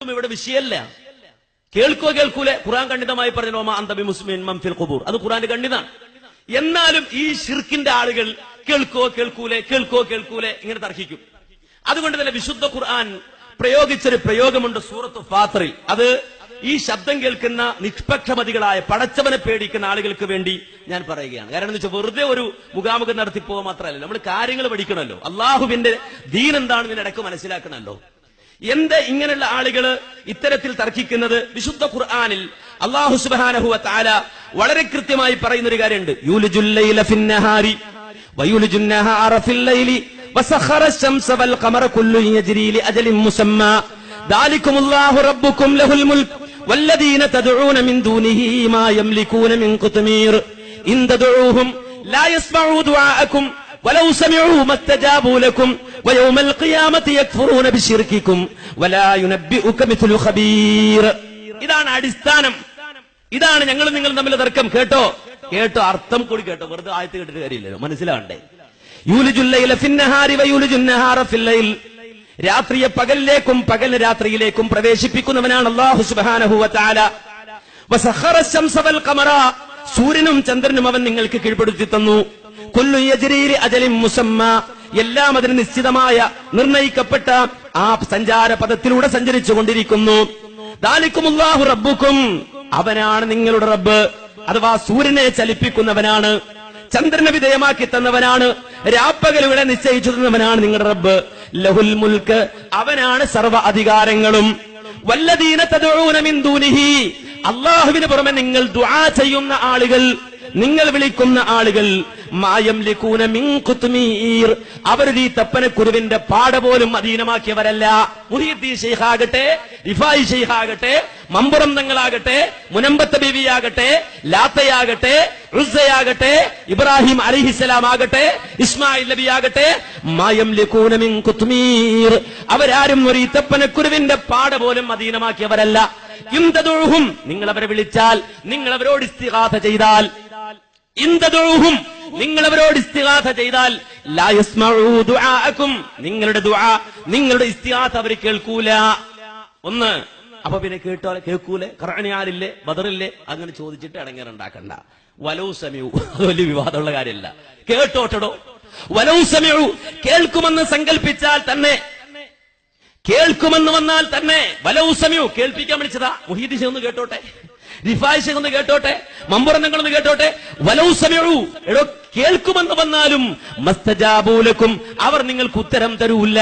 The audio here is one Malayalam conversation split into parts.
ഇവിടെ വിഷയമല്ല. കേൾക്കോ കേൾക്കൂലെ, ഖുർആൻ ഖണ്ഡിതമായി പറഞ്ഞു അന്തബി മുസ്ലിം മംഫിൽ ഖുബൂർ, അത് ഖുർആന്റെ ഖണ്ഡിതാണ്. എന്നാലും ഈ ശിർക്കിന്റെ ആളുകൾ കേൾക്കോ കേൾക്കൂലെ കേൾക്കോ കേൾക്കൂലെ ഇങ്ങനെ തർക്കിക്കും. അതുകൊണ്ട് തന്നെ വിശുദ്ധ ഖുർആൻ പ്രയോഗിച്ചൊരു പ്രയോഗമുണ്ട് സൂറത്ത് ഫാത്തിറിൽ. അത് ഈ ശബ്ദം കേൾക്കുന്ന നിഷ്പക്ഷമതികളായ പടച്ചവനെ പേടിക്കുന്ന ആളുകൾക്ക് വേണ്ടി ഞാൻ പറയുകയാണ്. കാരണം എന്ന് വെച്ചാൽ വെറുതെ ഒരു മുഖാമുഖം നടത്തിപ്പോ മാത്രമല്ല, നമ്മൾ കാര്യങ്ങൾ പഠിക്കണമല്ലോ. അള്ളാഹുവിന്റെ ദീൻ എന്താണെന്ന് ഇടയ്ക്ക് മനസ്സിലാക്കണമല്ലോ. എന്ത് ഇങ്ങനെയുള്ള ആളുകൾ ഇത്തരത്തിൽ തർക്കിക്കുന്നത്? വിശുദ്ധ ഖുർആനിൽ അല്ലാഹു സുബ്ഹാനഹു വ തആല വളരെ കൃത്യമായി പറയുന്ന ഒരു കാര്യമുണ്ട്. യൂലിജുൽ ലൈല ഫിന്നഹാരി വയൂലിജുൻ നഹാറ ഫിൽ ലൈലി വസഖറ അശ്-ശംസ വൽ ഖമറ കുല്ലു യജ്രി ലിഅജലിൻ മുസമ്മാ ദാലികുമുല്ലാഹു റബ്ബുകും ലഹുൽ മുൽക് വല്ലദീന തദ്ഊന മിൻ ദൂനിഹി മാ യംലികൂന മിൻ ഖുത്മീർ ഇൻ തദ്ഊഹും ലാ യസ്മഉ ദുആഅകും വലൗ സമിഉ മസ്തജാബു ലക്കും വയൗമൽ ഖിയാമത്തി യക്ഫുറൂന ബിശിർകികും വലാ യുനബ്ബിഉക മിത്ലു ഖബീർ. ഇതാണ് അടിസ്ഥാനം. ഇതാണ് ഞങ്ങൾ നിങ്ങൾ തമ്മിൽ തർക്കം. കേട്ടോ കേട്ടോ, അർത്ഥം കൂടി കേട്ടോ. വെറുതെ ആയത്ത് കേട്ടിട്ട് കാര്യമില്ലല്ലോ, മനസ്സിലാവണ്ടേ. യൂലിജുൽ ലൈല ഫിന്നഹാരി വയൂലിജുൻ നഹാറ ഫിൽ ലൈൽ, രാത്രിയെ പകലിലേക്കും പകലിനെ രാത്രിയിലേക്കും പ്രവേശിപ്പിക്കുന്നവനാണ് അല്ലാഹു സുബ്ഹാനഹു വ തആല. വസഖറ അശ്-ശംസ വൽ ഖമറ, സൂര്യനും ചന്ദ്രനും അവൻ നിങ്ങൾക്ക് കീഴ്പ്പെടുത്തി തന്നു. കുല്ലു യജ്രി ലിഅജലിൻ മുസമ്മാ, എല്ലാം അതിന് നിശ്ചിതമായ നിർണയിക്കപ്പെട്ട ആ സഞ്ചാര പദത്തിലൂടെ സഞ്ചരിച്ചു കൊണ്ടിരിക്കുന്നു. ദാലികുമുല്ലാഹു റബ്ബുക്കും, അവനാണ് നിങ്ങളുടെ റബ്ബ്. അഥവാ സൂര്യനെ ചലിപ്പിക്കുന്നവനാണ്, ചന്ദ്രനെ വിധേയമാക്കി തന്നവനാണ്, രാപ്പകലുകളെ നിശ്ചയിച്ചു തന്നവനാണ് നിങ്ങളുടെ റബ്ബ്. ലഹുൽ മുൽക്ക്, അവനാണ് സർവ്വ അധികാരങ്ങളും. വല്ലദീന തദ്ഊന മിൻ ദൂനിഹി, അല്ലാഹുവിന് പുറമെ നിങ്ങൾ ദുആ ചെയ്യുന്ന ആളുകൾ, നിങ്ങൾ വിളിക്കുന്ന ആളുകൾ, മായംലികൂന മിൻ ഖുത്മീർ, അവരുടെ ഈ തപ്പനക്കുരുവിന്റെ പാട പോലും അധീനമാക്കിയവരല്ല. മുഹീദ്ദീൻ ശൈഖാകട്ടെ, റിഫായി ശൈഖാകട്ടെ, മമ്പുറം തങ്ങളാകട്ടെ, മുനമ്പത്ത് ബീവിയാകട്ടെ, ലാത്തയാകട്ടെ, ഉസ്സയാകട്ടെ, ഇബ്രാഹിം അലൈഹിസ്സലാം ആകട്ടെ, ഇസ്മായിൽ നബിയാകട്ടെ, മായംലികൂന മിൻ ഖുത്മീർ, അവരാരും ഒരു ഈ തപ്പനക്കുരുവിന്റെ പാട പോലും അധീനമാക്കിയവരല്ല. ഇൻതദൂഹും, നിങ്ങൾ അവരെ വിളിച്ചാൽ, നിങ്ങൾ അവരോട് ഇസ്തിഗാഥ ചെയ്താൽ, ഇൻതദൂഹും, നിങ്ങൾ അവരോട് ഇസ്തിഗാഥ ചെയ്താൽ, ലാ യസ്മഉ ദുആഅകും, നിങ്ങളുടെ ദുആ, നിങ്ങളുടെ ഇസ്തിഗാഥ അവർ കേൾക്കൂല. ഒന്ന്, അപ്പൊ പിന്നെ കേട്ടോ കേൾക്കൂലേ, ഖുർആനിയാലില്ലേ, ബദറില്ലേ, അങ്ങനെ ചോദിച്ചിട്ട് ഇടങ്ങേറുണ്ടാക്കണ്ട. വലൗ സമീഉ, അത് വലിയ വിവാദമുള്ള കാര്യമല്ല. കേട്ടോട്ടടോ. വലൗ സമീഉ, കേൾക്കുമെന്ന് സങ്കല്പിച്ചാൽ തന്നെ, കേൾക്കുമെന്ന് വന്നാൽ തന്നെ, വലൗ സമീഉ, കേൾപ്പിക്കാൻ വിളിച്ചതാ. മുഹീദ്ദീൻ ഒന്ന് കേട്ടോട്ടെ, റിഫായി ഒന്ന് കേട്ടോട്ടെ, മമ്പുറങ്ങളൊന്ന് കേട്ടോട്ടെ. വലൗ സമീഉ, എടോ കേൾക്കുമെന്ന് വന്നാലും മസ്തജാബു ലക്കും, അവർ നിങ്ങൾക്ക് ഉത്തരം തരൂല്ല,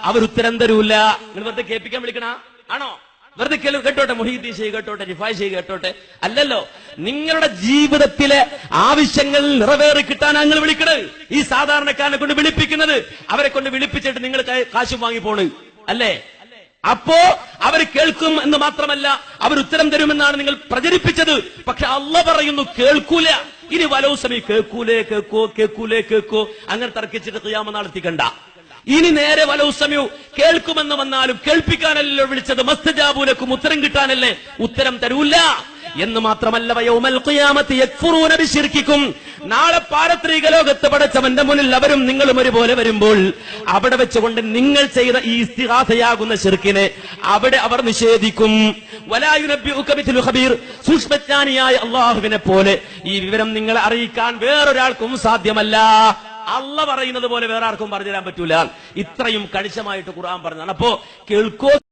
അവർ ഉത്തരം തരൂല്ല. നിങ്ങൾ വെറുതെ കേൾപ്പിക്കാൻ വിളിക്കണ ആണോ? വെറുതെ കേട്ടോട്ടെ, മുഹീദ്ദീൻ കേട്ടോട്ടെ, റിഫായി കേട്ടോട്ടെ. അല്ലല്ലോ, നിങ്ങളുടെ ജീവിതത്തിലെ ആവശ്യങ്ങൾ നിറവേറി കിട്ടാനാണ് നിങ്ങൾ വിളിക്കണത്. ഈ സാധാരണക്കാരനെ കൊണ്ട് വിളിപ്പിക്കുന്നത്, അവരെ കൊണ്ട് വിളിപ്പിച്ചിട്ട് നിങ്ങൾ കാശും വാങ്ങി പോണ് അല്ലേ? അപ്പോ അവർ കേൾക്കും എന്ന് മാത്രമല്ല, അവർ ഉത്തരം തരുമെന്നാണ് നിങ്ങൾ പ്രചരിപ്പിച്ചത്. പക്ഷെ അല്ലാഹ് പറയുന്നു കേൾക്കൂല. ഇനി വലൗ സമീ, കേൾക്കൂലേ കേൾക്കോ, കേൾക്കൂലേ കേൾക്കോ, അങ്ങനെ തർക്കിച്ചിട്ട് ഖിയാമത്ത് നടത്തിക്കണ്ട. ഇനി നേരെ വലൗ സമീഉ, കേൾക്കുമെന്ന് വന്നാലും കേൾപ്പിക്കാനല്ലോ വിളിച്ചത്, മസ്തജാബു ലക്കും, ഉത്തരം കിട്ടാനല്ലേ, ഉത്തരം തരൂല്ല എന്ന് മാത്രമല്ല, വയൗമൽ ഖിയാമത്തി യക്ഫുറൂന ബിശിർകികും, നാളെ പാരത്രിക ലോകത്ത് പടച്ചവന്റെ മുന്നിൽ അവരും നിങ്ങളും ഒരുപോലെ വരുമ്പോൾ, അവിടെ വെച്ചുകൊണ്ട് നിങ്ങൾ ചെയ്ത ഈ ഇസ്തിഗാഥയാകുന്ന ശിർക്കിനെ അവിടെ അവർ നിഷേധിക്കും. വലാ യുനബ്ബിഉക മിത്ലു ഖബീർ, സൂക്ഷ്മജ്ഞാനിയായ അല്ലാഹുവിനെ പോലെ ഈ വിവരം നിങ്ങളെ അറിയിക്കാൻ വേറൊരാൾക്കും സാധ്യമല്ല. അല്ലാഹ് പറയുന്നത് പോലെ വേറെ ആർക്കും പറഞ്ഞു തരാൻ പറ്റൂല. ഇത്രയും കണിശമായിട്ട് ഖുർആൻ പറഞ്ഞതാണ്. അപ്പോ കേൾക്കോ